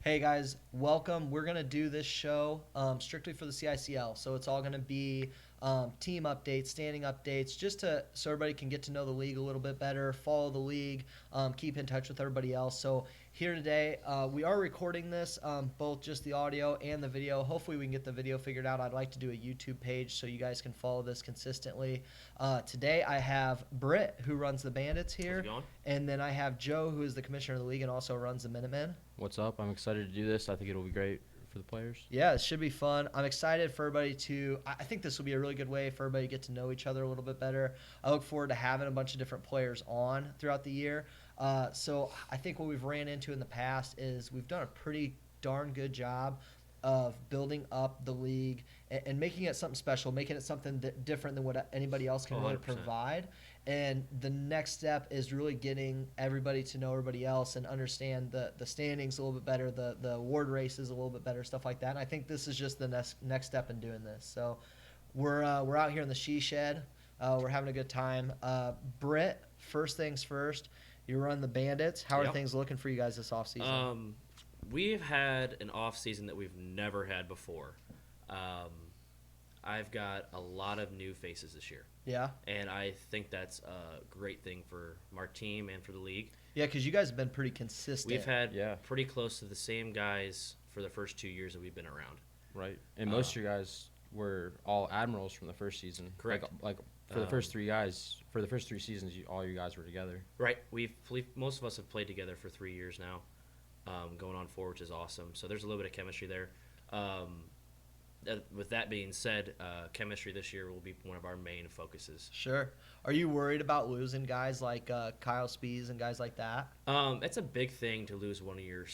Hey guys, welcome. We're gonna do this show strictly for the CICL, so it's all gonna be team updates, standing updates, just so everybody can get to know the league a little bit better, follow the league, keep in touch with everybody else. So here today, we are recording this, both just the audio and the video. Hopefully, we can get the video figured out. I'd like to do a YouTube page so you guys can follow this consistently. Today, I have Britt, who runs the Bandits How's here, it going? and then I have Joe, who is the commissioner of the league and also runs the Minutemen. What's up? I'm excited to do this. I think it'll be great for the players. Yeah, it should be fun. I'm excited for everybody to. I think this will be a really good way for everybody to get to know each other a little bit better. I look forward to having a bunch of different players on throughout the year. So I think what we've ran into in the past is we've done a pretty darn good job of building up the league and making it something special, making it something different than what anybody else can really 100%. provide. And the next step is really getting everybody to know everybody else and understand the standings a little bit better, the award races a little bit better, stuff like that. And I think this is just the next step in doing this. So we're out here in the she shed. We're having a good time. Britt, first things first, you run the Bandits. How are Yep. things looking for you guys this offseason? We've had an off season that we've never had before. I've got a lot of new faces this year, Yeah? and I think that's a great thing for our team and for the league. Yeah, because you guys have been pretty consistent. We've had Yeah. pretty close to the same guys for the first 2 years that we've been around. Right. And most of you guys were all admirals from the first season. Correct. Like for the first three guys, for the first three seasons, all you guys were together. Right. Most of us have played together for 3 years now, going on 4, which is awesome. So there's a little bit of chemistry there. With that being said, chemistry this year will be one of our main focuses. Sure. Are you worried about losing guys like Kyle Spees and guys like that? It's a big thing to lose one of your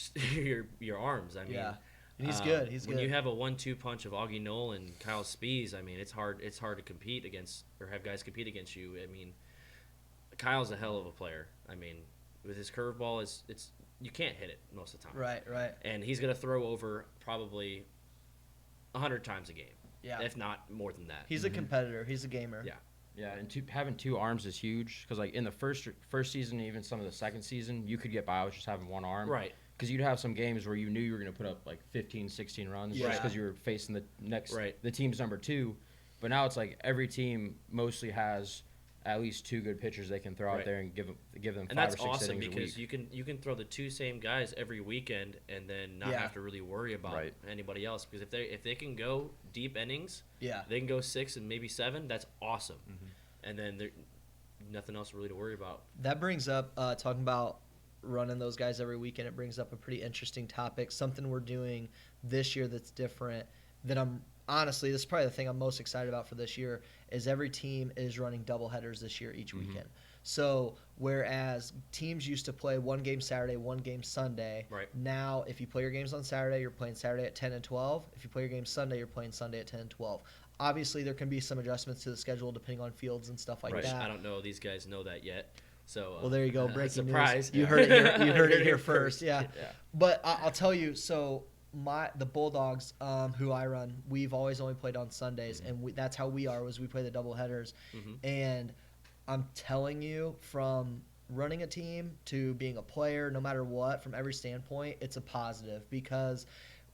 your arms. I mean, Yeah. And he's good. He's when good. you have a 1-2 punch of Augie Knoll and Kyle Spees, I mean, it's hard to compete against or have guys compete against you. I mean, Kyle's a hell of a player. I mean, with his curveball, it's you can't hit it most of the time. Right, right. And he's gonna throw over probably 100 times a game, Yeah. if not more than that. He's a competitor. He's a gamer. Yeah. Yeah, and having two arms is huge because like in the first season, even some of the second season, you could get by with just having one arm. Right. Because you'd have some games where you knew you were going to put up like 15, 16 runs Yeah. just because you were facing Right. the team's number 2. But now it's like every team mostly has at least 2 good pitchers they can throw Right. out there and give them And 5 that's or 6 awesome innings because a week. you can throw the two same guys every weekend and then not Yeah. have to really worry about Right. anybody else because if they can go deep innings, Yeah. they can go 6 and maybe 7. That's awesome, Mm-hmm. and then there's nothing else really to worry about. That brings up talking about running those guys every weekend. It brings up a pretty interesting topic. Something we're doing this year that's different. That I'm honestly, this is probably the thing I'm most excited about for this year. Is every team is running doubleheaders this year each weekend. So whereas teams used to play one game Saturday, one game Sunday, Right. now if you play your games on Saturday, you're playing Saturday at 10 and 12. If you play your games Sunday, you're playing Sunday at 10 and 12. Obviously, there can be some adjustments to the schedule depending on fields and stuff like Right. that. I don't know. These guys know that yet. So Well, there you go. Breaking surprise. news. You Yeah. heard it here. You heard it here first. Yeah. Yeah. But I'll tell you. So the Bulldogs, who I run, we've always only played on Sundays, and that's how we are. Was we play the double headers, and I'm telling you, from running a team to being a player, no matter what, from every standpoint, it's a positive because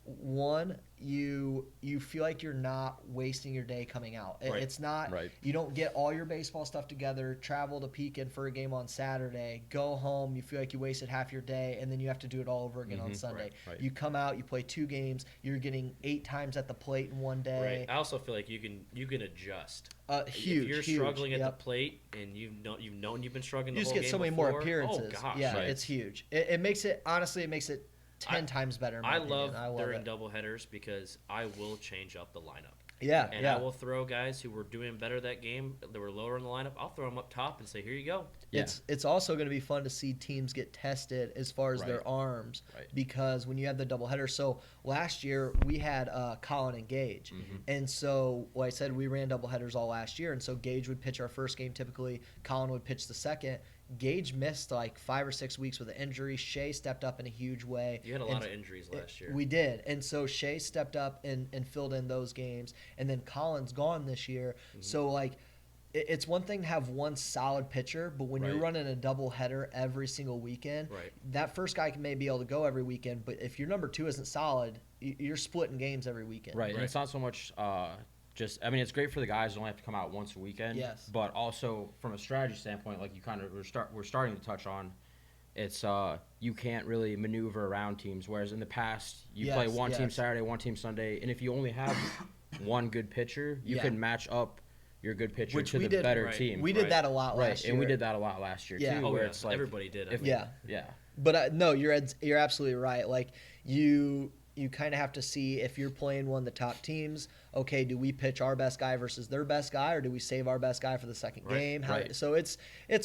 one, you feel like you're not wasting your day coming out. Right. It's not. Right. You don't get all your baseball stuff together, travel to Pekin for a game on Saturday, go home, you feel like you wasted half your day, and then you have to do it all over again on Sunday. Right. You come out, you play 2 games, you're getting 8 times at the plate in one day. Right. I also feel like you can adjust. Huge. If you're huge. struggling at Yep. the plate and you've known you've been struggling, You the just whole get so game many more before, appearances. Oh gosh. Yeah, Right. it's huge. It makes it, honestly, it makes it 10 times better. In my I opinion. love I love during it. doubleheaders because I will change up the lineup. Yeah, And yeah. I will throw guys who were doing better that game, that were lower in the lineup. I'll throw them up top and say, "Here you go." Yeah. It's also going to be fun to see teams get tested as far as their Right. arms Right. because when you have the doubleheader. So last year we had Colin and Gage, and so like I said, we ran doubleheaders all last year, and so Gage would pitch our first game typically. Colin would pitch the second. Gage missed like 5 or 6 weeks with an injury. Shea stepped up in a huge way. You had a lot of injuries last year. We did. And so Shea stepped up and filled in those games. And then Colin's gone this year. So, like, it's one thing to have one solid pitcher, but when you're Right. running a doubleheader every single weekend, Right. that first guy may be able to go every weekend, but if your number two isn't solid, you're splitting games every weekend. Right, and Right. it's not so much it's great for the guys who only have to come out once a weekend. Yes. But also from a strategy standpoint, like you kind of we're starting to touch on, it's you can't really maneuver around teams. Whereas in the past, you play one team yes. Saturday, one team Sunday, and if you only have one good pitcher, you Yeah. can match up your good pitcher Which to we the did- better Right. team. We did Right. that a lot Right, last year. and we did that a lot last year Yeah. too. Oh, Where yeah. it's like Everybody did. I if- think. Yeah. yeah. But no, you're absolutely right. Like you kind of have to see if you're playing one of the top teams. Okay, do we pitch our best guy versus their best guy, or do we save our best guy for the second Right, game? right. So it's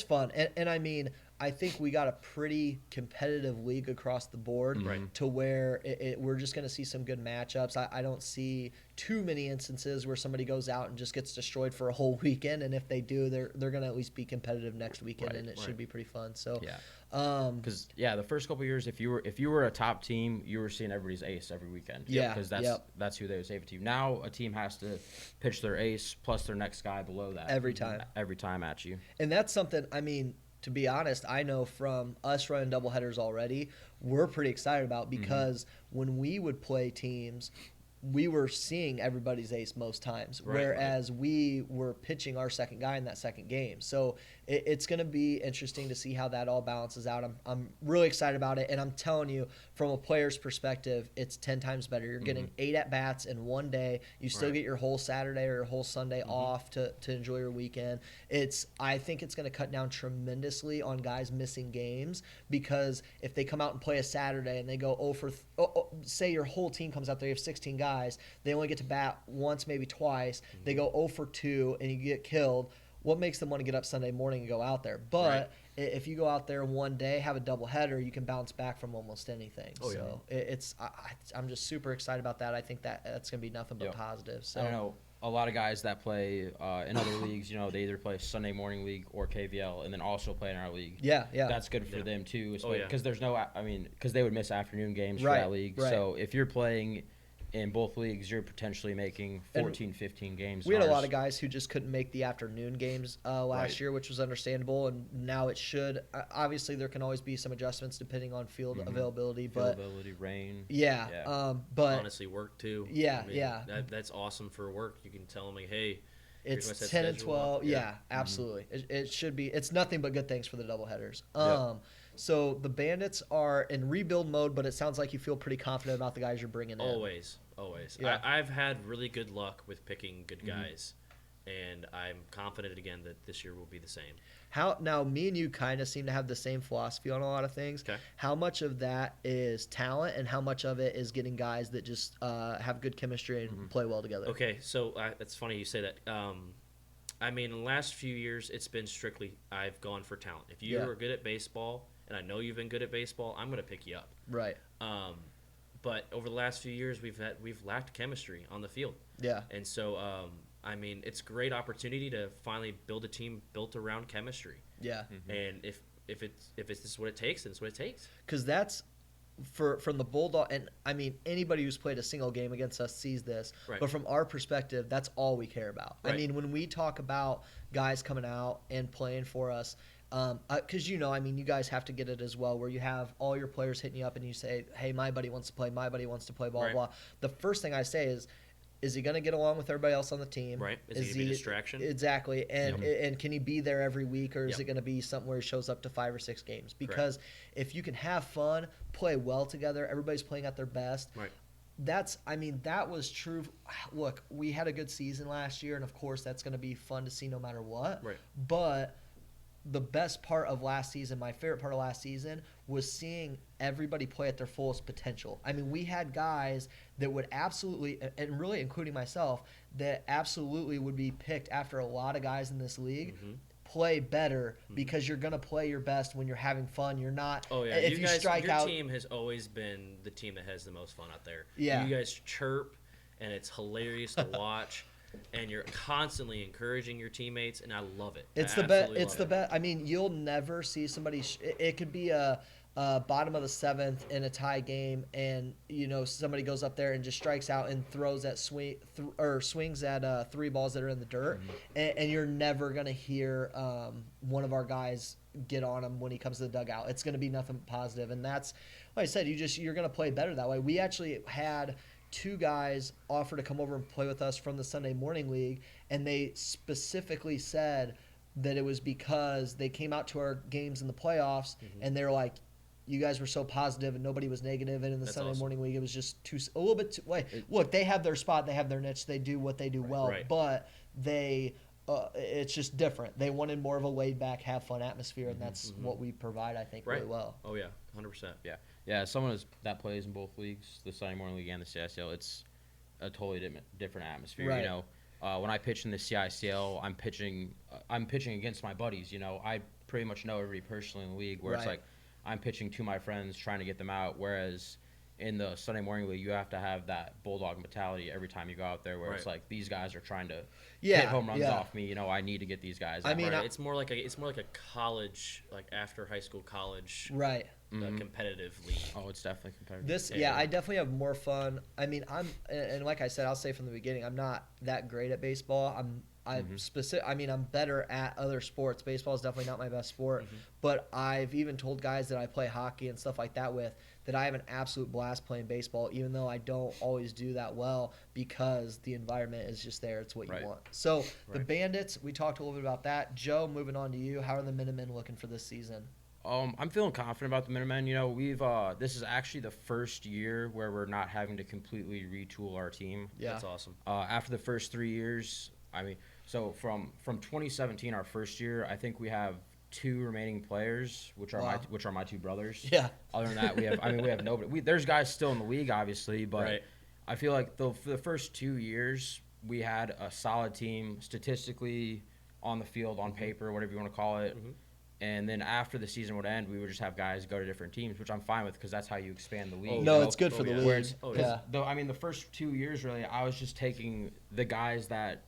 fun, and I mean, I think we got a pretty competitive league across the board Right. to where we're just going to see some good matchups. I don't see too many instances where somebody goes out and just gets destroyed for a whole weekend, and if they do, they're going to at least be competitive next weekend, Right, and it right. should be pretty fun. So Yeah. because Because the first couple of years, if you were a top team, you were seeing everybody's ace every weekend. Yeah, because yep. that's who they would save it to. Now a team has to pitch their ace plus their next guy below that every time. at you. And that's something, I mean, to be honest, I know from us running doubleheaders already, we're pretty excited about because when we would play teams, we were seeing everybody's ace most times, Right, whereas we were pitching our second guy in that second game. So it's going to be interesting to see how that all balances out. I'm really excited about it, and I'm telling you, from a player's perspective, it's 10 times better. You're getting 8 at-bats in one day. You still Right. get your whole Saturday or your whole Sunday off to enjoy your weekend. I think it's going to cut down tremendously on guys missing games, because if they come out and play a Saturday and they go say your whole team comes out there, you have 16 guys, they only get to bat once, maybe twice, they go 0 for 2 and you get killed. What makes them want to get up Sunday morning and go out there? But if you go out there one day, have a doubleheader, you can bounce back from almost anything. Oh, yeah. So I'm just super excited about that. I think that's going to be nothing but Yep. positive. So I don't know. A lot of guys that play in other leagues, they either play Sunday morning league or KVL, and then also play in our league. yeah. That's good for Yeah. them too, Oh, yeah. because there's because they would miss afternoon games Right, for that league. right. So if you're playing in both leagues, you're potentially making 14, 15 games. We had a in lot ours. of guys who just couldn't make the afternoon games last Right. year, which was understandable, and now it should. Obviously, there can always be some adjustments depending on field availability, but Availability, rain. yeah, Yeah. but Honestly, work too. Yeah, I mean, yeah. That's awesome for work. You can tell them, like, hey, here's my it's set 10 and schedule. 12. Yeah. Yeah, absolutely. It should be. It's nothing but good things for the doubleheaders. Yep. So the Bandits are in rebuild mode, but it sounds like you feel pretty confident about the guys you're bringing in. Always. Yeah. I've had really good luck with picking good guys, and I'm confident again that this year will be the same. Now, me and you kind of seem to have the same philosophy on a lot of things. Okay. How much of that is talent, and how much of it is getting guys that just have good chemistry and play well together? Okay, so it's funny you say that. I mean, in the last few years, it's been strictly I've gone for talent. If you Yeah. are good at baseball, and I know you've been good at baseball, I'm going to pick you up. Right. But over the last few years, we've lacked chemistry on the field, Yeah. and so I mean, it's a great opportunity to finally build a team built around chemistry. Yeah. And if this is what it takes, then it's what it takes. Because that's from the Bulldog, and I mean anybody who's played a single game against us sees this. Right. But from our perspective, that's all we care about. I Right. mean, when we talk about guys coming out and playing for us, because I mean, you guys have to get it as well, where you have all your players hitting you up and you say, "Hey, my buddy wants to play. My buddy wants to play." Blah Right. blah. The first thing I say is he going to get along with everybody else on the team? Right. Is he gonna be a distraction? Exactly. And can he be there every week, or is Yep. it going to be something where he shows up to 5 or 6 games? Because if you can have fun, play well together, everybody's playing at their best. Right. That was true. Look, we had a good season last year, and of course that's going to be fun to see no matter what. Right. But the best part of last season, my favorite part of last season, was seeing everybody play at their fullest potential. I mean, we had guys that would absolutely, and really including myself, that absolutely would be picked after a lot of guys in this league. Play better because you're going to play your best when you're having fun. You're not. Oh yeah, If you guys, strike your out, team has always been the team that has the most fun out there. Yeah. You guys chirp, and it's hilarious to watch, and you're constantly encouraging your teammates, and I love it. It's I the best. absolutely It's love the it. best. I mean, you'll never see somebody. It could be a bottom of the 7th in a tie game, and somebody goes up there and just strikes out and throws at swings at 3 balls that are in the dirt, and you're never gonna hear one of our guys get on him when he comes to the dugout. It's gonna be nothing positive, and that's like I said. You're gonna play better that way. We actually had 2 guys offer to come over and play with us from the Sunday morning league, and they specifically said that it was because they came out to our games in the playoffs, and they're like, you guys were so positive and nobody was negative, and in the Sunday morning league it was just a little bit too look, they have their spot, they have their niche, they do what they do well, but they it's just different. They wanted more of a laid back, have fun atmosphere, and that's what we provide, I think, really well. Oh yeah, 100%. Yeah, someone that plays in both leagues, the Sunday morning league and the CICL, it's a totally different atmosphere. Right. When I pitch in the CICL, I'm pitching against my buddies. I pretty much know everybody personally in the league. Where it's like I'm pitching to my friends, trying to get them out. Whereas in the Sunday morning league, you have to have that bulldog mentality every time you go out there. Where it's like these guys are trying to hit home runs off me. I need to get these guys out. I mean, it's more like a college, like after high school college. Right. Competitive league. Oh, it's definitely competitive. I definitely have more fun. I mean, and like I said, I'll say from the beginning, I'm not that great at baseball. I'm better at other sports. Baseball is definitely not my best sport, but I've even told guys that I play hockey and stuff like that with that I have an absolute blast playing baseball, even though I don't always do that well because the environment is just there. It's what you want. So the Bandits, we talked a little bit about that. Joe, moving on to you. How are the Minutemen looking for this season? I'm feeling confident about the Minutemen. We've this is actually the first year where we're not having to completely retool our team. Yeah, that's awesome. After the first 3 years, so from 2017, our first year, I think we have 2 remaining players, which are my 2 brothers. Yeah. Other than that, we have nobody. There's guys still in the league, obviously, but I feel like for the first 2 years, we had a solid team statistically, on the field, on paper, whatever you want to call it. And then after the season would end, we would just have guys go to different teams, which I'm fine with because that's how you expand the league. It's good for the league. The first 2 years, really, I was just taking the guys that,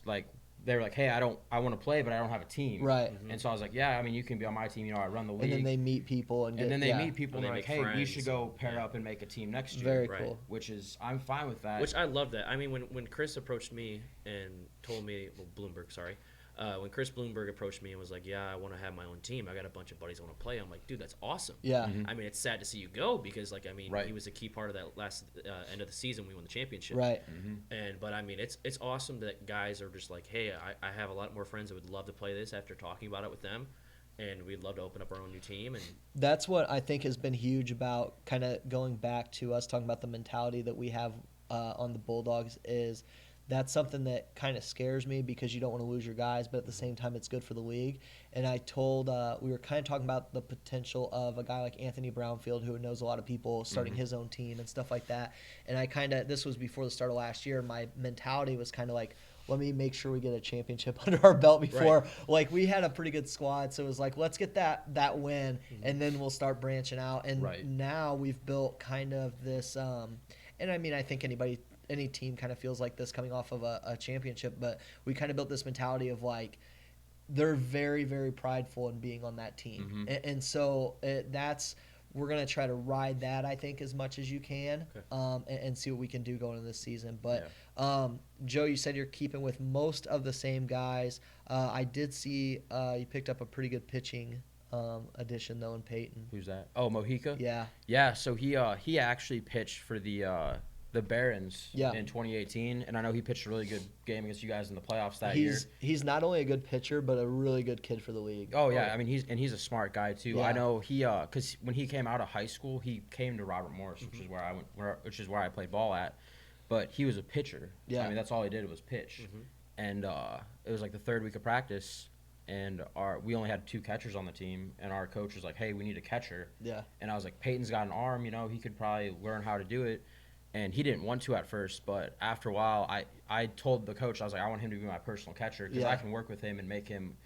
like, they were like, hey, I want to play, but I don't have a team. Right. And so I was like, yeah, you can be on my team. I run the league. And then they meet people. And then they meet people, and they're like, hey, friends. We should go pair up and make a team next year. Very cool. Which is, I'm fine with that. Which I love that. I mean, when Chris approached me and told me, Bloomberg, sorry. When Chris Bloomberg approached me and was like, yeah, I want to have my own team. I got a bunch of buddies I want to play. I'm like, dude, that's awesome. Yeah. I mean, it's sad to see you go because, he was a key part of that last end of the season. We won the championship. Right. But, I mean, it's awesome that guys are just like, hey, I have a lot more friends that would love to play this after talking about it with them. And we'd love to open up our own new team. And that's what I think has been huge about kind of going back to us talking about the mentality that we have on the Bulldogs is – that's something that kind of scares me because you don't want to lose your guys, but at the same time, it's good for the league. And I told we were kind of talking about the potential of a guy like Anthony Brownfield, who knows a lot of people, starting his own team and stuff like that. And this was before the start of last year. My mentality was kind of like, let me make sure we get a championship under our belt before. Like, we had a pretty good squad, so it was like, let's get that win, and then we'll start branching out. And now we've built kind of this, and I mean, I think any team kind of feels like this coming off of a championship, but we kind of built this mentality of like they're very, very prideful in being on that team. And so we're going to try to ride that, I think, as much as you can, and see what we can do going into this season. But Joe, you said you're keeping with most of the same guys. I did see you picked up a pretty good pitching addition, though, in Peyton. Who's that? Oh, Mojica? Yeah. Yeah, so he actually pitched for the Barons in 2018, and I know he pitched a really good game against you guys in the playoffs that year. He's not only a good pitcher, but a really good kid for the league. Oh yeah, I mean he's a smart guy too. Yeah. I know he because when he came out of high school, he came to Robert Morris, which is where I went, which is where I played ball at. But he was a pitcher. Yeah, I mean that's all he did was pitch, and it was like the 3rd week of practice. And we only had 2 catchers on the team, and our coach was like, "Hey, we need a catcher." Yeah. And I was like, "Peyton's got an arm, he could probably learn how to do it." And he didn't want to at first, but after a while, I told the coach, I was like, I want him to be my personal catcher because I can work with him and make him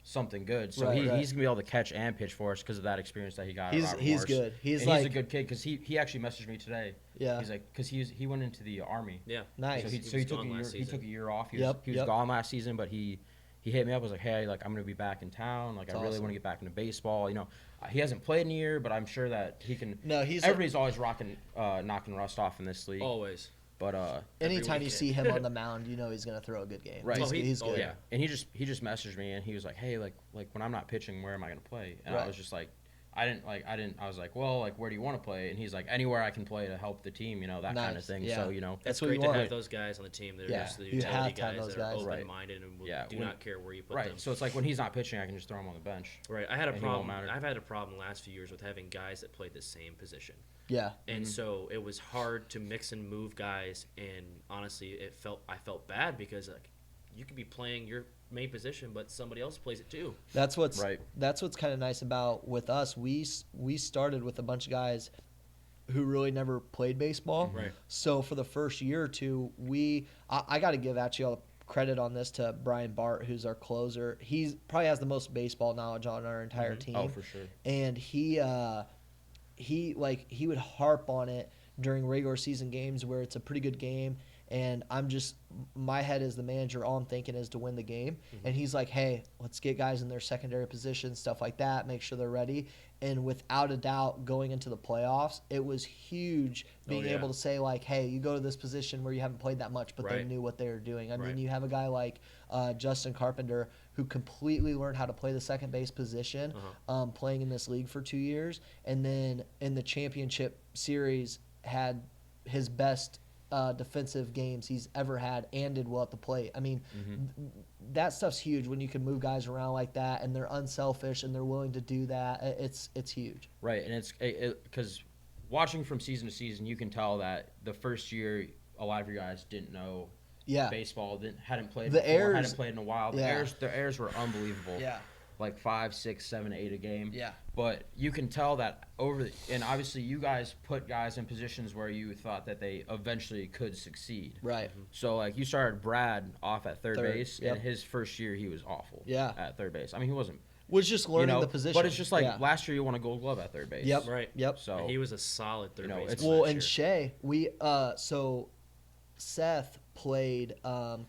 something good. So he's going to be able to catch and pitch for us because of that experience that he got. He's good. He's a good kid because he actually messaged me today. Yeah. He's like, because he went into the Army. Yeah. Nice. So he took a year off. He was gone last season, but he he hit me up, was like, hey, like I'm gonna be back in town, like That's I really awesome. want to get back into baseball. You know, he hasn't played in a year, but I'm sure that he can. No, he's Everybody's always knocking rust off in this league. Always. But anytime you weekend. see him on the mound, you know he's gonna throw a good game. Right. He's good. yeah, and he just messaged me and he was like, hey, like when I'm not pitching, where am I gonna play? And I was just like, I was like, well, like where do you want to play? And he's like, anywhere I can play to help the team, you know, that kind of Nice. thing. Yeah. So you know, That's what great you to want. have those guys on the team. They're Yeah. just the You utility have to have guys those that are guys. Right. open-minded and Yeah, do not care where you put right. them. So it's like when he's not pitching, I can just throw him on the bench. Right. I had a And he won't problem. matter. I've had a problem the last few years with having guys that played the same position. Yeah. And so it was hard to mix and move guys, and honestly, I felt bad because like you could be playing your main position, but somebody else plays it too. That's what's Right. That's what's kind of nice about with us. We started with a bunch of guys who really never played baseball. Right. So for the first year or two, I got to give actually all the credit on this to Brian Bart, who's our closer. He probably has the most baseball knowledge on our entire team. Oh, for sure. And he would harp on it during regular season games where it's a pretty good game, and my head as the manager, all I'm thinking is to win the game. And he's like, hey, let's get guys in their secondary positions, stuff like that, make sure they're ready. And without a doubt, going into the playoffs, it was huge being yeah. able to say, like, hey, you go to this position where you haven't played that much, but they Right. knew what they were doing. I Right. mean, you have a guy like Justin Carpenter who completely learned how to play the second base position, playing in this league for 2 years, and then in the championship series had his best defensive games he's ever had and did well at the plate. I mean, that stuff's huge when you can move guys around like that and they're unselfish and they're willing to do that. It's huge. Right, and it's because watching from season to season, you can tell that the first year a lot of your guys didn't know Yeah. baseball, hadn't played The before, errors- hadn't played in a while. The Yeah. errors were unbelievable. Yeah. Like 5, 6, 7, 8 a game. Yeah. But you can tell that and obviously you guys put guys in positions where you thought that they eventually could succeed. Right. So like you started Brad off at third base, yep. and his first year he was awful. Yeah. At third base. I mean, he wasn't. Was just learning the position. But it's just like Yeah. last year you won a Gold Glove at third base. Yep. Right. Yep. So And he was a solid third baseman. it's- Well, last and year. Shea, so Seth played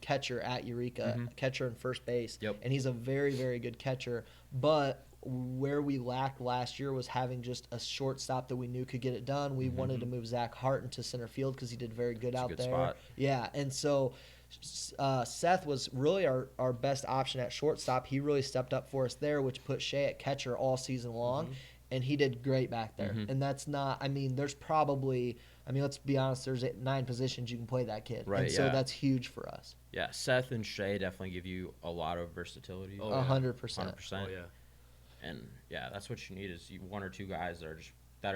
catcher at Eureka, catcher and first base, Yep. and he's a very, very good catcher. But where we lacked last year was having just a shortstop that we knew could get it done. We wanted to move Zach Hart into center field because he did very good It's a out good there. spot. Yeah, and so Seth was really our best option at shortstop. He really stepped up for us there, which put Shea at catcher all season long. And he did great back there. And that's not, I mean, there's probably, let's be honest, there's 9 positions you can play that kid. Right, And so yeah. that's huge for us. Yeah, Seth and Shea definitely give you a lot of versatility. Oh, yeah. 100%. 100%. Oh yeah. And yeah, that's what you need is one or two guys that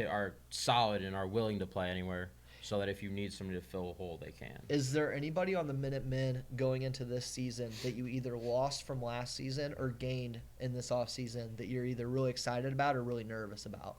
are solid and are willing to play anywhere, so that if you need somebody to fill a hole, they can. Is there anybody on the Minutemen going into this season that you either lost from last season or gained in this offseason that you're either really excited about or really nervous about?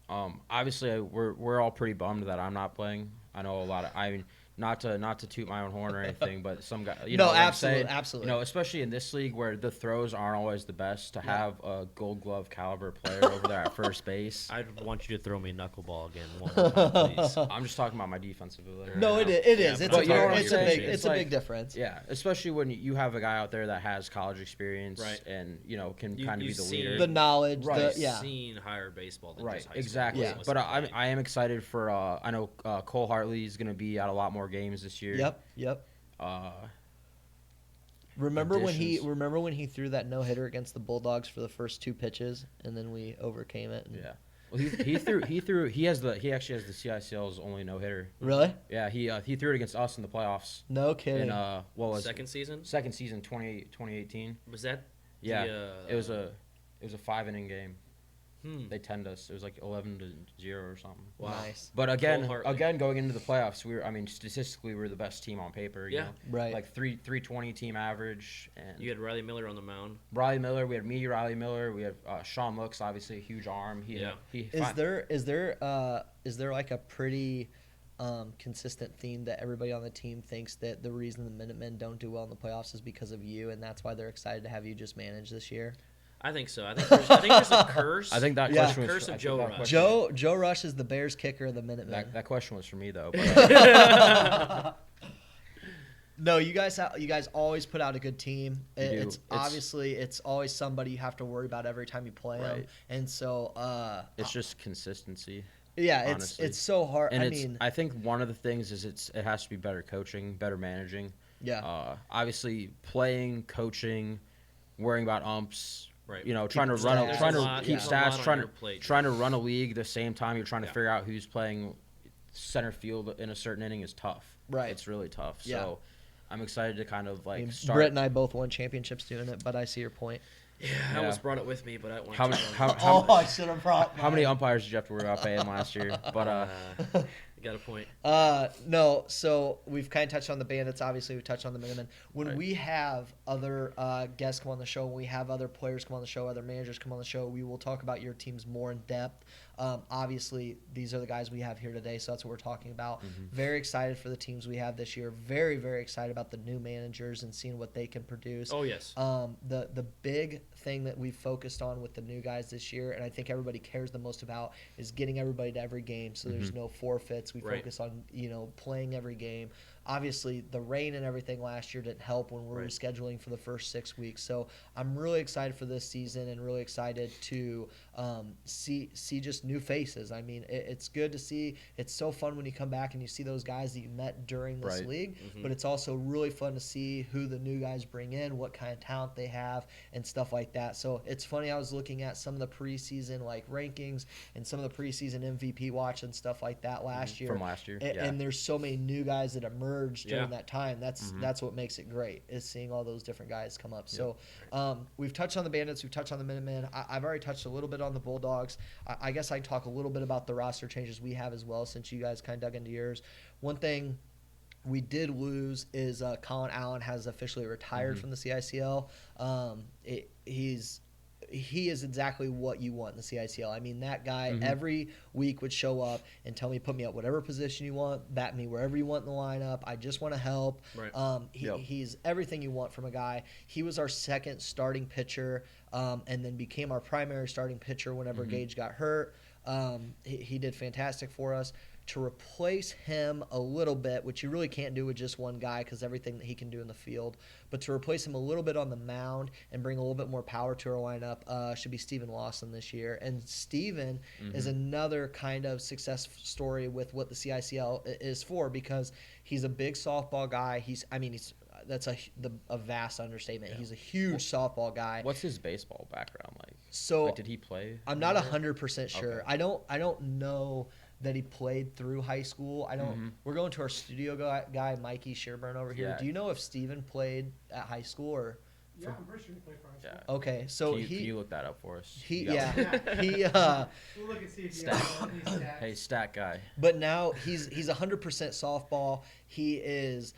Obviously, we're all pretty bummed that I'm not playing. I know a lot of. I mean, not to toot my own horn or anything, but some guy. No, what I'm absolutely, saying? absolutely. You know, especially in this league where the throws aren't always the best, to have a Gold Glove caliber player over there at first base. I want you to throw me knuckleball again one more time, please. I'm just talking about my defensive ability. No, right it now. is. Yeah, It's but a you know what I'm it's a saying? big It's it's a like- big difference. Yeah, especially when you have a guy out there that has college experience, Right. and can You- kind of be you've the seen- leader. The knowledge, Right. yeah. Seen higher baseball than Right, just high school. exactly. Yeah. But I am excited for. I know Cole Hartley is going to be at a lot more games this year. Yep. Uh, Remember when additions. he threw that no hitter against the Bulldogs for the first 2 pitches and then we overcame it? And yeah. Well, he threw. He actually has the CICL's only no hitter. Really? Yeah, he threw it against us in the playoffs. No kidding. In what was Second season? second season 2018. Was that? Yeah, the, it was a 5-inning game. Hmm. They 10'd us. It was like 11-0 or something. Wow. Nice. But Cole Hartley. again, going into the playoffs, statistically, we were the best team on paper. You Yeah. know? Right. Like 320 team average, and You had Riley Miller on the mound. Riley Miller. We had me, Riley Miller. We had Sean Looks, obviously a huge arm. Yeah. Is there like a pretty consistent theme that everybody on the team thinks that the reason the Minutemen don't do well in the playoffs is because of you, and that's why they're excited to have you just manage this year? I think so. I think there's a curse. I think that Yeah. question was Curse of I think Joe that Rush. question- Joe Rush is the Bears kicker of the Minutemen. That question was for me though. But, No, you guys always put out a good team. You do. It's obviously it's always somebody you have to worry about every time you play them, Right. and so It's just consistency. yeah, honestly. it's so hard. And I mean, I think one of the things is it has to be better coaching, better managing. yeah, Obviously, playing, coaching, worrying about umps. Right. You know, trying to Keep run, stats. trying to There's a keep lot stats, on trying your to plate. trying to run a league the same time you're trying to Yeah. figure out who's playing center field in a certain inning is tough. Right. It's really tough. Yeah. So I'm excited to kind of I like mean, start. Britt and I both won championships doing it, but I see your point. Yeah, I almost brought it with me, but I want How to. many- how- I should have brought. How many umpires did you have to worry about paying last year? But You got a point. No, so we've kind of touched on the Bandits. Obviously, we've touched on the Minutemen. When Right. we have other guests come on the show, when we have other players come on the show, other managers come on the show, we will talk about your teams more in depth. Obviously, these are the guys we have here today, so that's what we're talking about. Very excited for the teams we have this year. Very, very excited about the new managers and seeing what they can produce. Oh yes. The big thing that we've focused on with the new guys this year, and I think everybody cares the most about, is getting everybody to every game, so there's no forfeits. We Right. focus on playing every game. Obviously, the rain and everything last year didn't help when we were Right. scheduling for the first 6 weeks. So I'm really excited for this season and really excited to see just new faces. I mean, it's good to see. It's so fun when you come back and you see those guys that you met during this Right. league. But it's also really fun to see who the new guys bring in, what kind of talent they have, and stuff like that. So it's funny. I was looking at some of the preseason rankings and some of the preseason MVP watch and stuff like that last year. from last year, And there's so many new guys that emerged during Yeah. that time. That's what makes it great, is seeing all those different guys come up. So we've touched on the Bandits, we've touched on the Minutemen. I've already touched a little bit on the Bulldogs. I guess I can talk a little bit about the roster changes we have as well, since you guys kind of dug into yours. One thing we did lose is Colin Allen has officially retired from the CICL. He is exactly what you want in the CICL. I mean, that guy every week would show up and tell me, put me at whatever position you want, bat me wherever you want in the lineup. I just want to help. Right. He's everything you want from a guy. He was our second starting pitcher, and then became our primary starting pitcher whenever Gage got hurt. He did fantastic for us. To replace him a little bit, which you really can't do with just one guy because everything that he can do in the field, but to replace him a little bit on the mound and bring a little bit more power to our lineup should be Steven Lawson this year. And Steven is another kind of success story with what the CICL is for, because he's a big softball guy. That's a vast understatement. He's a huge softball guy. what's his baseball background like? So Like, did he play? I'm not 100% sure. Okay. I don't know that he played through high school. I don't. We're going to our studio guy Mikey Sherburne over here. Yeah. Do you know if Steven played at high school or? Yeah, I'm pretty sure he played for high school. Yeah. Okay, so Can you look that up for us? he You got it. yeah he We'll look and see if you Stat. have any stats. Hey, stat guy. but now he's 100% softball. He is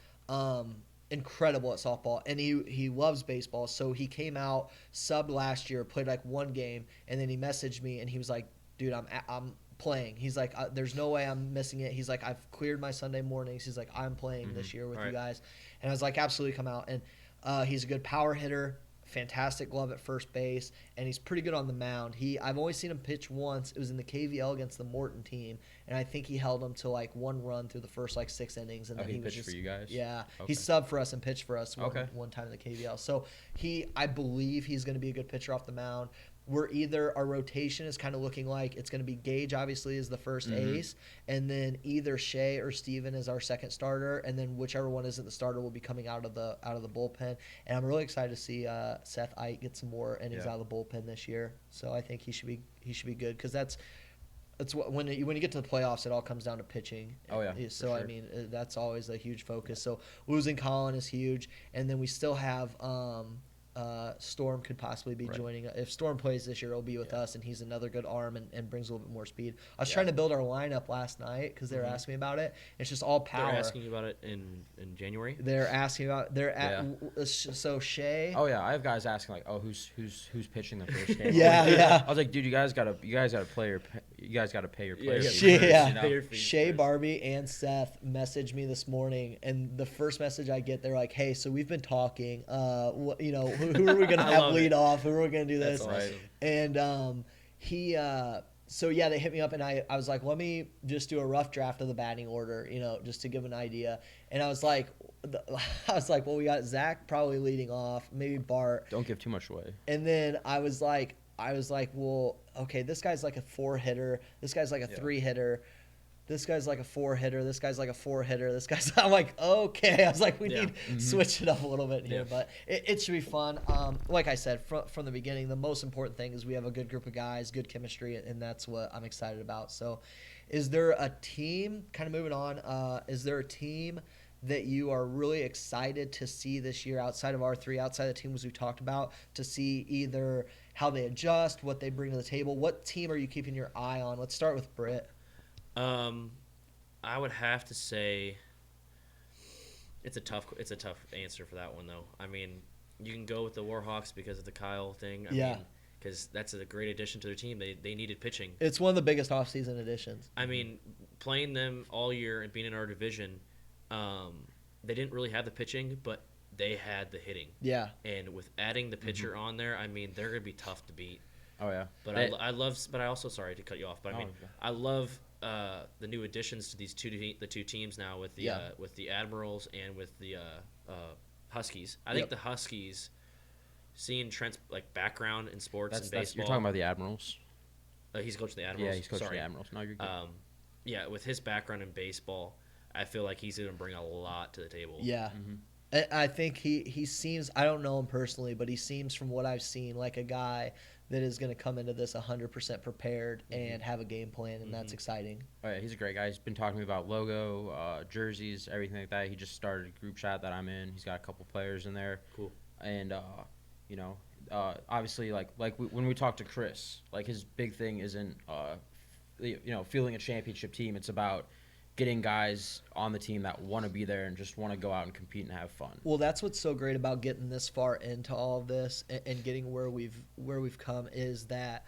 incredible at softball, and he loves baseball. So he came out, subbed last year, played like one game, and then he messaged me and he was like, "Dude, I'm playing." He's like, "There's no way I'm missing it." He's like, "I've cleared my Sunday mornings." He's like, "I'm playing this year with you Right. guys," and I was like, "Absolutely, come out." And he's a good power hitter. Fantastic glove at first base, and he's pretty good on the mound. I've only seen him pitch once. It was in the KVL against the Morton team, and I think he held him to like one run through the first like 6 innings, and Oh, then he was pitched just for you guys? yeah. Okay. He subbed for us and pitched for us Okay. one time in the KVL. So I believe he's going to be a good pitcher off the mound. Our rotation is kind of looking like it's going to be Gage, obviously, is the first ace, and then either Shea or Steven is our second starter, and then whichever one isn't the starter will be coming out of the bullpen. And I'm really excited to see Seth Ike get some more innings out of the bullpen this year. So I think he should be good, because that's what, when you get to the playoffs, it all comes down to pitching. Oh, yeah, So for I sure. mean, that's always a huge focus. So losing Colin is huge, and then we still have Storm could possibly be Right. joining. If Storm plays this year, he'll be with us, and he's another good arm and brings a little bit more speed. I was Yeah. trying to build our lineup last night because they were asking me about it. It's just all power. They're asking you about it in January. They're asking about so Shea. Oh yeah, I have guys asking like, oh, who's pitching the first game? Yeah, yeah. I was like, dude, you guys gotta play your players. Shea, first, yeah. you know? Player fees Shay, first. Barbie, and Seth messaged me this morning, and the first message I get, they're like, "Hey, so we've been talking. Who are we gonna I have love lead it. off? Who are we gonna do this?" That's awesome. And so yeah, they hit me up, and I was like, "Let me just do a rough draft of the batting order, just to give an idea." And I was like, I was like, well, we got Zach probably leading off, maybe Bart. Don't give too much away. And then I was like, well, okay, this guy's like a 4-hitter. This guy's like a 3-hitter. This guy's like a 4-hitter. This guy's like a 4-hitter. This guy's. I'm like, okay. I was like, we need switch it up a little bit here, but it should be fun. Like I said from the beginning, the most important thing is we have a good group of guys, good chemistry, and that's what I'm excited about. So, is there a team? Kind of moving on. Is there a team that you are really excited to see this year outside of R3, outside the teams we talked about, to see either how they adjust, what they bring to the table? What team are you keeping your eye on? Let's start with Britt. I would have to say it's a tough answer for that one though. I mean, you can go with the Warhawks because of the Kyle thing. I mean, because that's a great addition to their team. They needed pitching. It's one of the biggest offseason additions. I mean, playing them all year and being in our division, they didn't really have the pitching, but they had the hitting. Yeah. And with adding the pitcher on there, I mean, they're going to be tough to beat. Oh yeah. But I also, sorry to cut you off, but I mean, I love the new additions to these the two teams now with the Admirals and with the Huskies. I think the Huskies, seeing Trent's like background in sports and baseball. You're talking about the Admirals. He's coaching the Admirals. Yeah, he's coaching the Admirals. No, you're good. Yeah, with his background in baseball, I feel like he's going to bring a lot to the table. Yeah. I think he seems, I don't know him personally, but he seems from what I've seen like a guy that is going to come into this 100% prepared and have a game plan, and that's exciting. Oh, yeah, he's a great guy. He's been talking to me about logo, jerseys, everything like that. He just started a group chat that I'm in. He's got a couple players in there. Cool. And, obviously, when we talked to Chris, like his big thing isn't, fielding a championship team. It's about getting guys on the team that want to be there and just want to go out and compete and have fun. Well, that's what's so great about getting this far into all of this and getting where we've come is that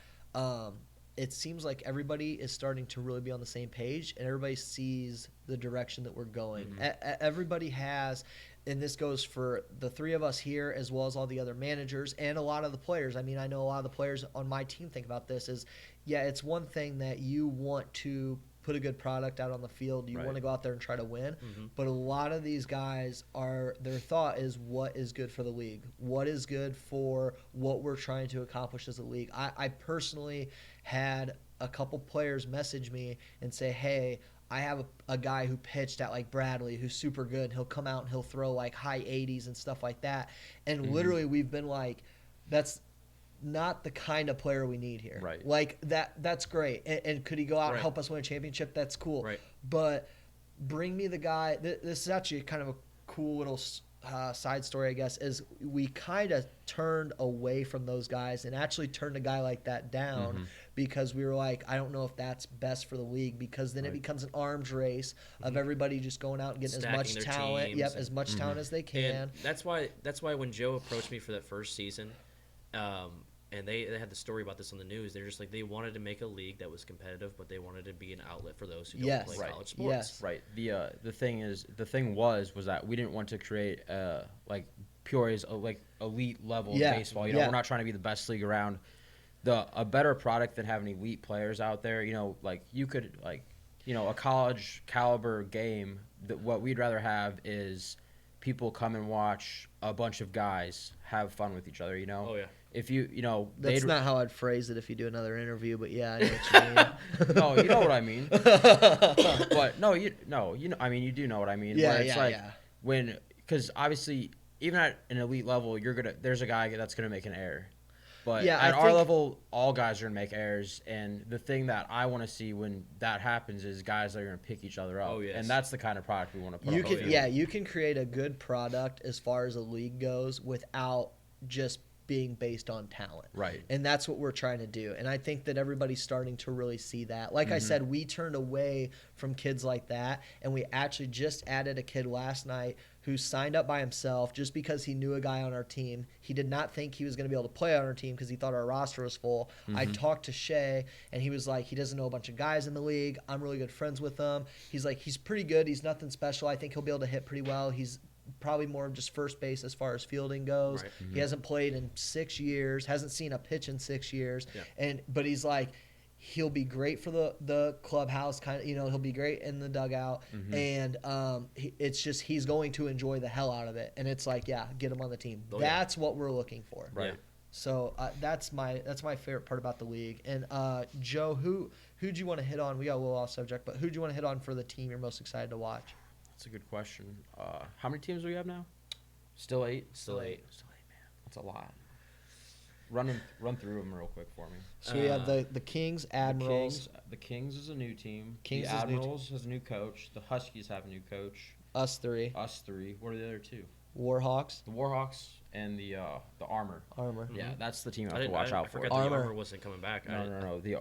it seems like everybody is starting to really be on the same page and everybody sees the direction that we're going. Everybody has, and this goes for the three of us here as well as all the other managers and a lot of the players. I mean, I know a lot of the players on my team think about this is, it's one thing that you want to put a good product out on the field. You want to go out there and try to win. But a lot of these guys their thought is what is good for the league? What is good for what we're trying to accomplish as a league? I personally had a couple players message me and say, hey, I have a guy who pitched at like Bradley who's super good. He'll come out and he'll throw like high 80s and stuff like that. And literally we've been like, that's not the kind of player we need here. Right. Like that's great. And could he go out and help us win a championship? That's cool. Right. But bring me the guy. This is actually kind of a cool little side story, I guess, is we kind of turned away from those guys and actually turned a guy like that down because we were like, I don't know if that's best for the league, because then it becomes an arms race of everybody just going out and getting Stacking as much their talent, teams as much talent as they can. And that's why when Joe approached me for that first season, and they had the story about this on the news. They're just like, they wanted to make a league that was competitive, but they wanted to be an outlet for those who don't play college sports. Yes. Right. The thing was that we didn't want to create like Peoria's elite level of baseball. We're not trying to be the best league around. A better product than having elite players out there. You could a college caliber game. What we'd rather have is people come and watch a bunch of guys have fun with each other. Oh yeah. If that's not how I'd phrase it if you do another interview, but yeah, I know what you mean. No, you know what I mean. But I mean, you do know what I mean. Yeah, where it's because obviously, even at an elite level, there's a guy that's gonna make an error. But at our level, all guys are gonna make errors, and the thing that I want to see when that happens is guys that are gonna pick each other up. Oh yes. And that's the kind of product we want to put. You can create a good product as far as a league goes without just being based on talent. Right. And that's what we're trying to do. And I think that everybody's starting to really see that. Like I said, we turned away from kids like that, and we actually just added a kid last night who signed up by himself just because he knew a guy on our team. He did not think he was going to be able to play on our team because he thought our roster was full. I talked to Shay, and he was like, he doesn't know a bunch of guys in the league. I'm really good friends with him. He's like, he's pretty good. He's nothing special. I think he'll be able to hit pretty well. He's probably more of just first base as far as fielding goes. Right. He hasn't played in 6 years, hasn't seen a pitch in 6 years. Yeah. But he's like, He'll be great for the clubhouse, kind of. He'll be great in the dugout, and it's just he's going to enjoy the hell out of it. And it's like, yeah, get him on the team. Oh, yeah. That's what we're looking for. Right. Yeah. So that's my favorite part about the league. And Joe, who'd you want to hit on? We got a little off subject, but who'd you want to hit on for the team you're most excited to watch? That's a good question. How many teams do we have now? Still 8. Still 8. Still 8, man. That's a lot. Run through them real quick for me. So we have the Kings, Admirals. The Kings is a new team. Kings the is a new Admirals has a new coach. The Huskies have a new coach. Us three. Us 3. What are the other 2? Warhawks. The Warhawks and the Armor. Armor. Yeah, that's the team you I have to didn't. watch I out for. forgot the Armor. Armor wasn't coming back. No. The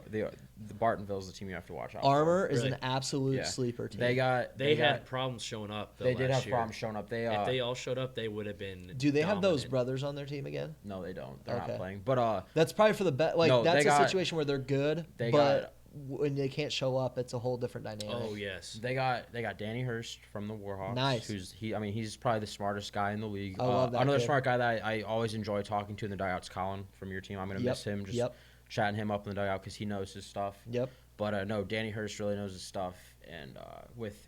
Bartonville's the team you have to watch out for. Armor is Really? an absolute Yeah. sleeper team. They had problems showing up. Though, they did last have year. problems showing up. If they all showed up, they would have been. Do they have those dominant. brothers on their team again? No, they don't. They're Okay. not playing. But That's probably for the best. Like No, that's they a got- situation where they're good, they but when they can't show up, it's a whole different dynamic. Oh yes. they got Danny Hurst from the Warhawks. Nice. He's probably the smartest guy in the league. I love that Another kid. smart guy that I always enjoy talking to in the dugouts, Colin from your team. I'm gonna miss him. Just Yep. chatting him up in the dugout because he knows his stuff. Yep. But no, Danny Hurst really knows his stuff, and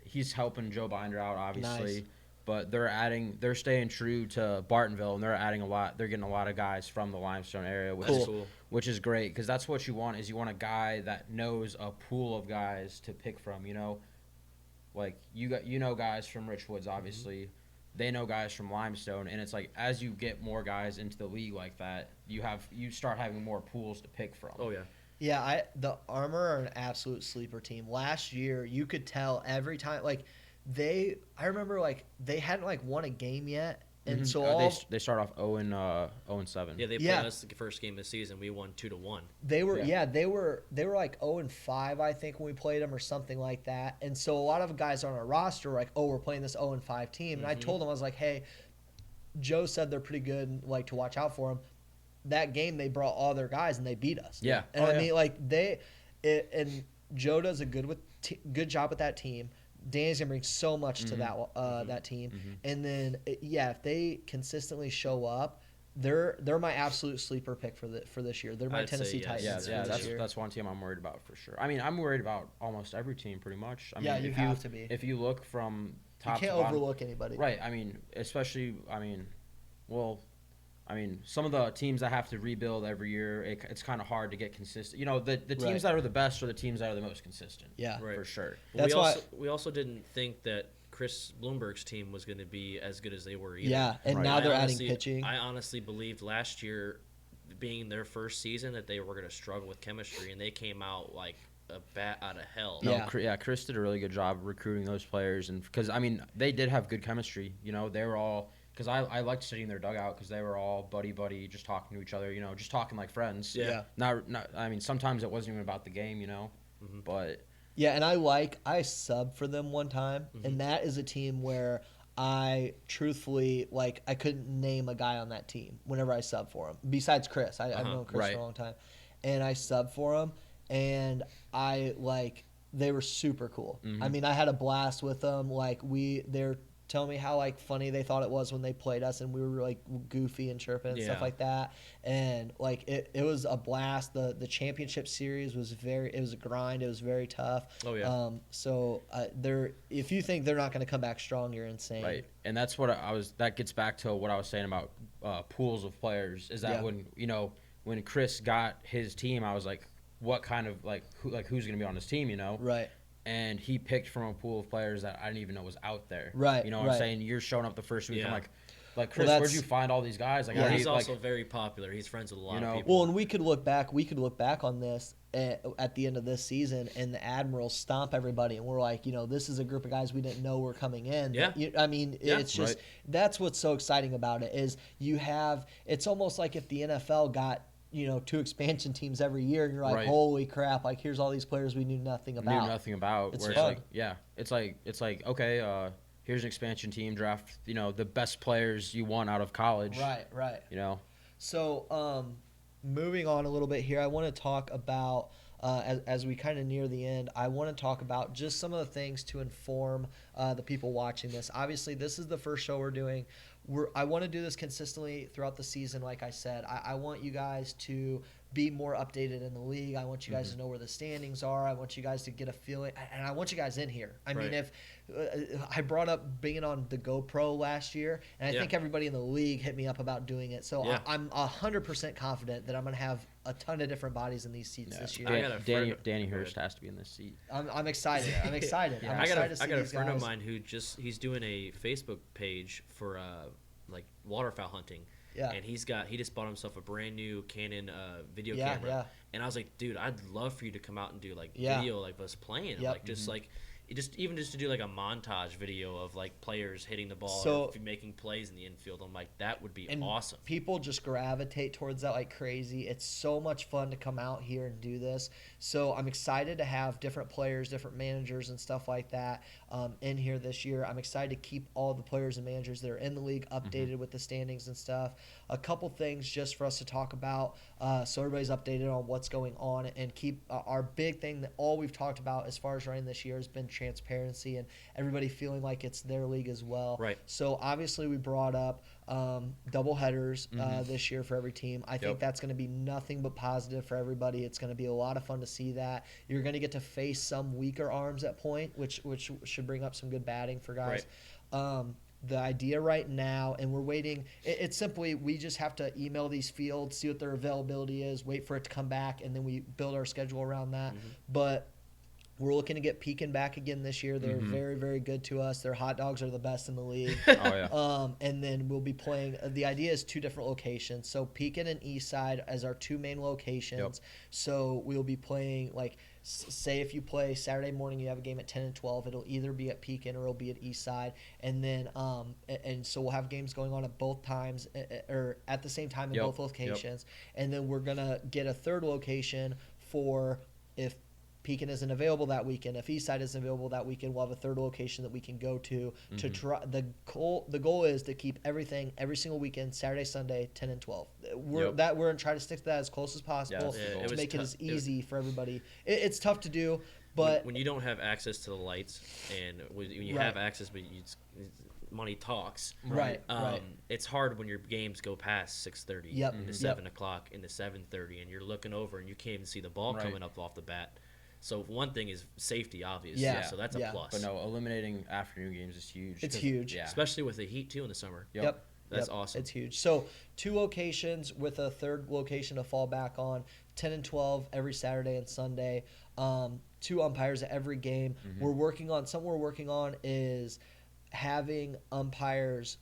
he's helping Joe Binder out obviously. Nice. But they're staying true to Bartonville, and they're adding a lot. They're getting a lot of guys from the Limestone area, which That's is cool. which is great because that's what you want. Is you want a guy that knows a pool of guys to pick from. Like you know guys from Richwoods, obviously. They know guys from Limestone, and it's like as you get more guys into the league like that, you start having more pools to pick from. Oh yeah. Yeah, the Armor are an absolute sleeper team. Last year, you could tell every time, like I remember like they hadn't like won a game yet, and so all they start off 0-7. Yeah, they played Yeah. us the first game of the season. We won 2-1. they were Yeah. they were like 0-5, I think, when we played them or something like that. And so a lot of guys on our roster were like, oh, we're playing this 0-5 team, and I told them, I was like, hey, Joe said they're pretty good, and, like, to watch out for them. That game they brought all their guys and they beat us. Yeah. And Oh, I yeah. mean, like and Joe does a good job with that team. Danny's gonna bring so much to that team, and then if they consistently show up, they're my absolute sleeper pick for this year. They're my I'd say Tennessee yes. Titans. Yeah, for this year. that's one team I'm worried about for sure. I mean, I'm worried about almost every team pretty much. I Yeah, mean, you if have to be. If you look from You top can't to bottom, overlook anybody. right? I mean, some of the teams that have to rebuild every year, it's kind of hard to get consistent. The teams Right. that are the best are the teams that are the most consistent. Yeah. Right. For sure. That's we why- also we also didn't think that Chris Bloomberg's team was going to be as good as they were either. Yeah, and Right. now they're I adding honestly- pitching. I honestly believed last year, being their first season, that they were going to struggle with chemistry, and they came out like a bat out of hell. No, Yeah. Chris did a really good job recruiting those players, and because they did have good chemistry. They were all because I liked sitting in their dugout because they were all buddy, just talking to each other. just talking like friends. Yeah. Not. Sometimes it wasn't even about the game. But Yeah, and I subbed for them one time, and that is a team where I truthfully, like, I couldn't name a guy on that team whenever I subbed for him, besides Chris. I've known Chris Right. for a long time, and I subbed for him, and they were super cool. I mean, I had a blast with them. Like, they're telling me how, like, funny they thought it was when they played us, and we were, like, goofy and chirping and stuff Yeah. like that. And, like, it was a blast. The championship series was it was a grind. It was very tough. Oh, yeah. If you think they're not going to come back strong, you're insane. right, and that's what that gets back to what I was saying about pools of players. Is that Yeah. when Chris got his team, I was like, what kind of who's going to be on his team? Right. And he picked from a pool of players that I didn't even know was out there. Right, You know what right. I'm saying? You're showing up the first week. Yeah. I'm like Chris, Well, where'd you find all these guys? Like, Yeah. how do He's you, also very popular. He's friends with a lot of people. Well, and we could look back on this at the end of this season, and the Admirals stomp everybody, and we're like, this is a group of guys we didn't know were coming in. Yeah. It's just Right. that's what's so exciting about it is it's almost like if the NFL got 2 expansion teams every year, and you're like, Right. holy crap! Like, here's all these players we knew nothing about. knew nothing about. It's where fun. it's like okay, here's an expansion team draft. The best players you want out of college. Right. So, moving on a little bit here, I want to talk about, as we kind of near the end, I want to talk about just some of the things to inform the people watching this. Obviously, this is the first show we're doing. I want to do this consistently throughout the season, like I said. I want you guys to be more updated in the league. I want you guys to know where the standings are. I want you guys to get a feeling, and I want you guys in here. I mean, if I brought up being on the GoPro last year, and I think everybody in the league hit me up about doing it. So I'm 100% confident that I'm going to have a ton of different bodies in these seats this year. Danny Hurst has to be in this seat. I'm excited. I'm excited. Yeah. I'm I excited to see got a these friend guys. of mine who he's doing a Facebook page for like waterfowl hunting. Yeah. And he just bought himself a brand new Canon video camera. Yeah. And I was like, dude, I'd love for you to come out and do like video like us playing. Yep. Like just like even just to do like a montage video of like players hitting the ball or making plays in the infield. I'm like, that would be awesome. People just gravitate towards that like crazy. It's so much fun to come out here and do this. So I'm excited to have different players, different managers and stuff like that in here this year. I'm excited to keep all the players and managers that are in the league updated with the standings and stuff. A couple things just for us to talk about so everybody's updated on what's going on, and keep our big thing that all we've talked about as far as running this year has been transparency and everybody feeling like it's their league as well. Right. So obviously we brought up double headers this year for every team. I think that's going to be nothing but positive for everybody. It's going to be a lot of fun to see that. You're going to get to face some weaker arms at point, which should bring up some good batting for guys. Right. The idea right now, and we're waiting, it's simply we just have to email these fields, see what their availability is, wait for it to come back, and then we build our schedule around that. But we're looking to get Pekin back again this year. They're very, very good to us. Their hot dogs are the best in the league. And then we'll be playing. The idea is 2 different locations. So Pekin and Eastside as our 2 main locations. So we'll be playing, like, say if you play Saturday morning, you have a game at 10 and 12. It'll either be at Pekin or it'll be at Eastside. And then and so we'll have games going on at both times or at the same time in both locations. And then we're going to get a third location for if Pekin isn't available that weekend. If Eastside isn't available that weekend, we'll have a third location that we can go to try. The goal is to keep everything every single weekend, Saturday, Sunday, 10 and 12. We're going to try to stick to that as close as possible to make it as easy for everybody. It's tough to do, but when you don't have access to the lights, and when you have access, but money talks. Right. It's hard when your games go past 6:30 into 7 o'clock into 7:30, and you're looking over and you can't even see the ball coming up off the bat. So one thing is safety, obviously. Yeah. So that's a plus. But no, eliminating afternoon games is huge. It's huge. Yeah. Especially with the heat, too, in the summer. That's awesome. It's huge. So 2 locations with a third location to fall back on, 10 and 12 every Saturday and Sunday, 2 umpires at every game. We're working on is having umpires.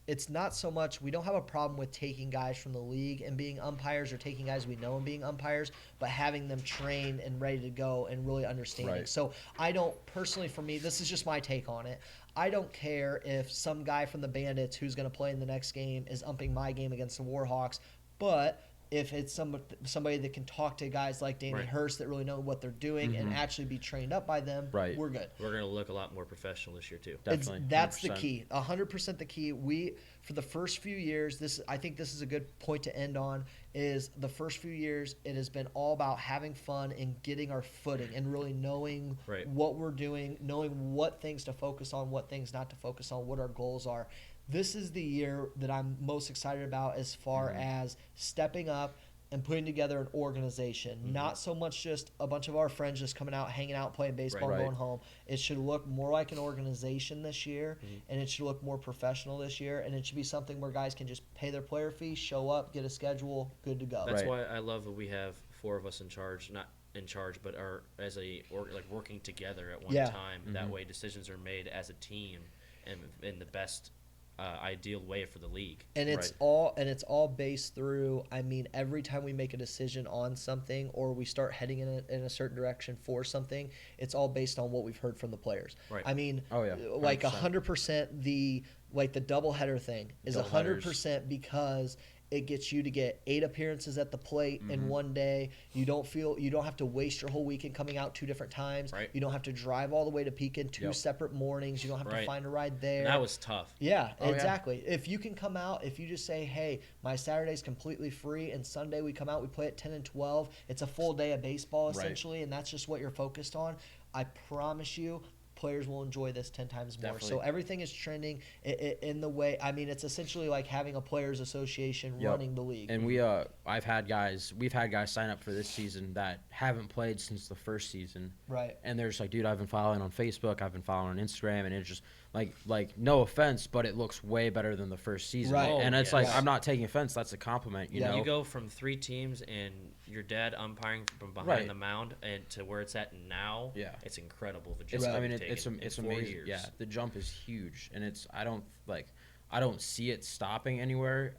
It's not so much, we don't have a problem with taking guys from the league and being umpires or taking guys we know and being umpires, but having them trained and ready to go and really understanding. Right. So I don't, personally for me, this is just my take on it. I don't care if some guy from the Bandits who's going to play in the next game is umping my game against the Warhawks, but if it's somebody that can talk to guys like Danny Hurst that really know what they're doing and actually be trained up by them, we're good. We're going to look a lot more professional this year, too. Definitely. That's 100%. the key. 100% the key. For the first few years, I think this is a good point to end on, is the first few years it has been all about having fun and getting our footing and really knowing what we're doing, knowing what things to focus on, what things not to focus on, what our goals are. This is the year that I'm most excited about as far as stepping up and putting together an organization. Not so much just a bunch of our friends just coming out, hanging out, playing baseball, and going home. It should look more like an organization this year, and it should look more professional this year, and it should be something where guys can just pay their player fee, show up, get a schedule, good to go. That's why I love that we have 4 of us in charge, not in charge, but are working together at one time. That way decisions are made as a team and in the best ideal way for the league. And it's all based through, I mean, every time we make a decision on something or we start heading in a certain direction for something, it's all based on what we've heard from the players. Right. I mean, 100%. like 100% the doubleheader thing is 100% because it gets you to get 8 appearances at the plate in one day. You don't have to waste your whole weekend coming out 2 different times. Right. You don't have to drive all the way to Pekin 2 separate mornings. You don't have to find a ride there. And that was tough. Yeah, exactly. If you can come out, if you just say, hey, my Saturday's completely free and Sunday we come out, we play at 10 and 12, it's a full day of baseball essentially, and that's just what you're focused on. I promise you, players will enjoy this 10 times more. So Definitely. everything is trending in the way. I mean, it's essentially like having a players association Yep. running the league. And we've had guys sign up for this season that haven't played since the first season. Right. And they're just like, dude, I've been following on Facebook, I've been following on Instagram, and it's just like no offense, but it looks way better than the first season. Right. And it's yes. like, I'm not taking offense, that's a compliment, you Yeah. know. You go from 3 teams and your dad umpiring from behind Right. the mound and to where it's at now. Yeah. It's incredible. The It's, jump I mean, they've it's taken in 4 amazing. years. Yeah, the jump is huge, and I don't see it stopping anywhere.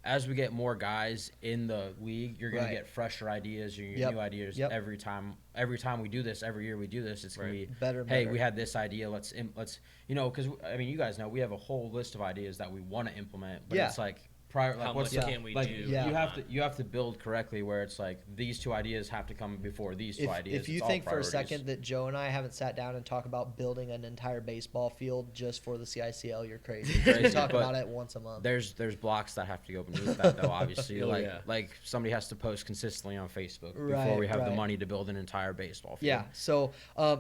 As we get more guys in the league, you're gonna Right. get fresher ideas, you're gonna get Yep. new ideas Yep. every time. Every time we do this, every year we do this, it's gonna Right. be Better and hey, better. we had this idea. Let's because I mean, you guys know we have a whole list of ideas that we want to implement, but Yeah. it's like prior, like How what's much the, can we like do? Yeah. you have to build correctly where it's like these 2 ideas have to come before these 2 ideas. If you It's all think for a priorities. second that Joe and I haven't sat down and talked about building an entire baseball field just for the CICL, you're crazy. Crazy, We talk but about it once a month. There's blocks that have to go beneath that though. Obviously, Oh, like yeah. like somebody has to post consistently on Facebook before Right, we have the right. money to build an entire baseball field. Yeah. So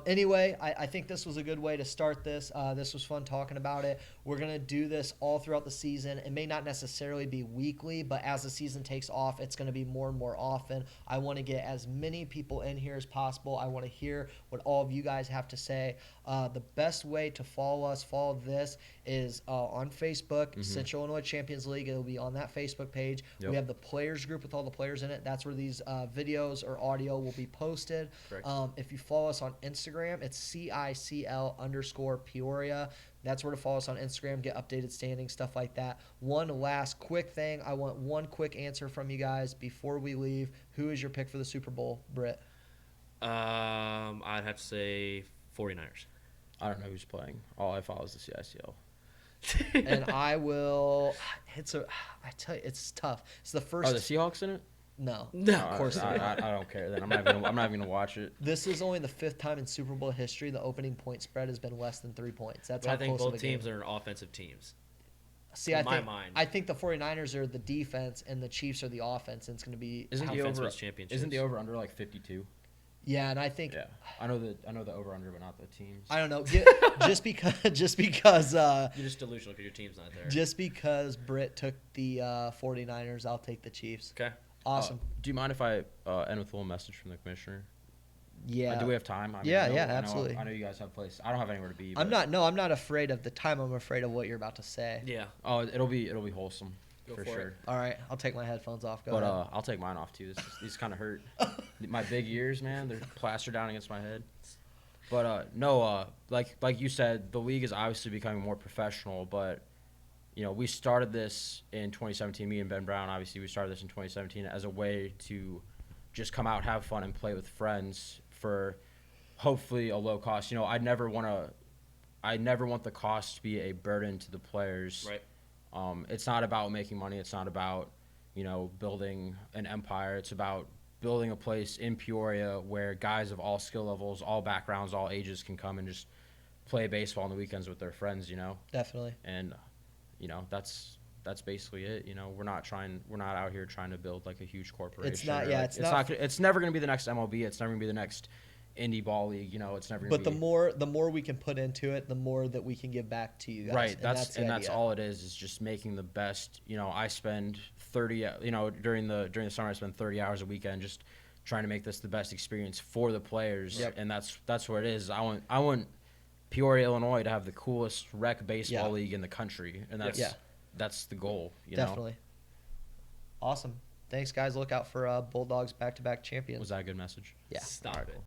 anyway, I think this was a good way to start this. This was fun talking about it. We're gonna do this all throughout the season. It may not necessarily be weekly, but as the season takes off, it's gonna be more and more often. I want to get as many people in here as possible. I want to hear what all of you guys have to say. The best way to follow this is on Facebook, Central Illinois Champions League. It'll be on that Facebook page. Yep. We have the players group with all the players in it. That's where these videos or audio will be posted. Correct. If you follow us on Instagram, it's CICL_Peoria. That's where to follow us on Instagram, get updated standings, stuff like that. One last quick thing. I want one quick answer from you guys before we leave. Who is your pick for the Super Bowl, Britt? I'd have to say 49ers. I don't know who's playing. All I follow is the CICL. And I will. I tell you, it's tough. It's the first. Are the Seahawks in it? No. No. Of course I, not. I don't care. Then I'm not even gonna watch it. This is only the 5th time in Super Bowl history the opening point spread has been less than 3 points. That's But how I think close of both a game. teams are offensive teams. See, in I my think mind. I think the 49ers are the defense and the Chiefs are the offense, and it's going to be Isn't the Defense over wins championships. Isn't the over under like 52? yeah, and I think Yeah, I know the over under, but not the teams. I don't know. Just because You're just delusional because your team's not there. just because Britt took the 49ers, I'll take the Chiefs. Okay. Awesome. Do you mind if I end with a little message from the commissioner? Yeah. Do we have time? I Yeah, I know, yeah, I know- absolutely. I know you guys have a place. I don't have anywhere to be. I'm but- not afraid of the time. I'm afraid of what you're about to say. Yeah. Oh, it'll be wholesome Go for for sure. it. All right, I'll take my headphones off. Go But ahead. I'll take mine off too. These kind of hurt. My big ears, man, they're plastered down against my head. But no, like you said, the league is obviously becoming more professional. But you know, we started this in 2017. Me and Ben Brown, obviously, we started this in 2017 as a way to just come out, have fun, and play with friends for hopefully a low cost. You know, I never want the cost to be a burden to the players. Right. It's not about making money. It's not about, you know, building an empire. It's about building a place in Peoria where guys of all skill levels, all backgrounds, all ages can come and just play baseball on the weekends with their friends, you know? Definitely. And, you know, that's basically it. You know, we're not out here trying to build like a huge corporation. not- or, yeah, like, it's never going to be the next MLB. It's never going to be the next indie ball league. You know, it's never going to But be. the more we can put into it, the more that we can give back to you guys. Right. And That's the idea. all it is just making the best. You know, I spend 30. You know, during the summer, I spend 30 hours a weekend just trying to make this the best experience for the players. Yep. And that's what it is. I want Peoria, Illinois, to have the coolest rec baseball Yeah. league in the country, and that's Yeah. that's the goal. You know? Definitely. Awesome. Thanks, guys. Look out for Bulldogs back-to-back champions. Was that a good message? Yeah. Stop Alright, it. cool.